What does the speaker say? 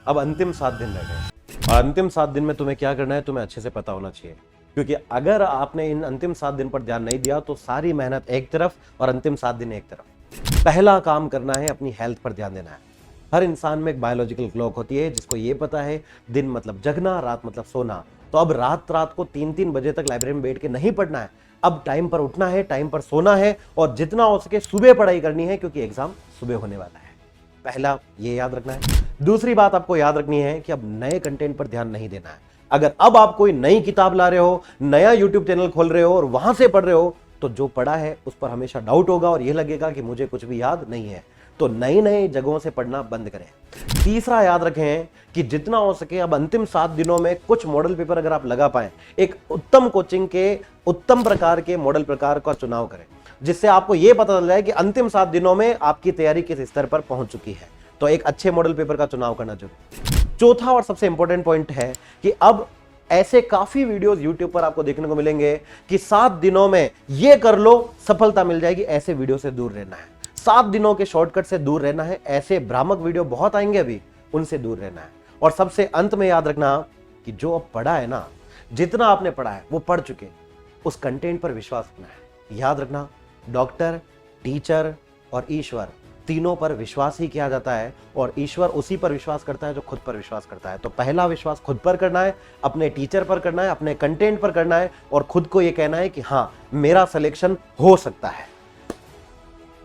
अब अंतिम 7 दिन रह गए और अंतिम 7 दिन में तुम्हें क्या करना है तुम्हें अच्छे से पता होना चाहिए, क्योंकि अगर आपने इन अंतिम 7 दिन पर ध्यान नहीं दिया तो सारी मेहनत एक तरफ और अंतिम 7 दिन एक तरफ। पहला काम करना है अपनी हेल्थ पर ध्यान देना है। हर इंसान में एक बायोलॉजिकल क्लॉक होती है जिसको ये पता है दिन मतलब जगना, रात मतलब सोना। तो अब रात को 3-3 बजे तक लाइब्रेरी में बैठ के नहीं पढ़ना है, अब टाइम पर उठना है, टाइम पर सोना है और जितना हो सके सुबह पढ़ाई करनी है, क्योंकि एग्जाम सुबह होने वाला है। पहला ये याद रखना है। दूसरी बात आपको याद रखनी है कि अब नए कंटेंट पर ध्यान नहीं देना है। अगर अब आप कोई नई किताब ला रहे हो, नया यूट्यूब चैनल खोल रहे हो और वहां से पढ़ रहे हो, तो जो पढ़ा है उस पर हमेशा डाउट होगा और यह लगेगा कि मुझे कुछ भी याद नहीं है। तो नई नई जगहों से पढ़ना बंद करें। तीसरा याद रखें कि जितना हो सके अब अंतिम 7 दिनों में कुछ मॉडल पेपर अगर आप लगा पाए, एक उत्तम कोचिंग के उत्तम प्रकार के मॉडल प्रकार का चुनाव करें, जिससे आपको यह पता चल जाए कि अंतिम 7 दिनों में आपकी तैयारी किस स्तर पर पहुंच चुकी है। तो एक अच्छे मॉडल पेपर का चुनाव करना जरूरी। चौथा और सबसे इंपॉर्टेंट पॉइंट है कि अब ऐसे काफी वीडियोस YouTube पर आपको देखने को मिलेंगे कि 7 दिनों में ये कर लो सफलता मिल जाएगी। ऐसे वीडियो से दूर रहना है, 7 दिनों के शॉर्टकट से दूर रहना है। ऐसे भ्रामक वीडियो बहुत आएंगे अभी, उनसे दूर रहना है। और सबसे अंत में याद रखना कि जो अब पढ़ा है ना, जितना आपने पढ़ा है वो पढ़ चुके, उस कंटेंट पर विश्वास रखना है। याद रखना, डॉक्टर, टीचर और ईश्वर तीनों पर विश्वास ही किया जाता है और ईश्वर उसी पर विश्वास करता है जो खुद पर विश्वास करता है। तो पहला विश्वास खुद पर करना है, अपने टीचर पर करना है, अपने कंटेंट पर करना है और खुद को यह कहना है कि हां मेरा सिलेक्शन हो सकता है।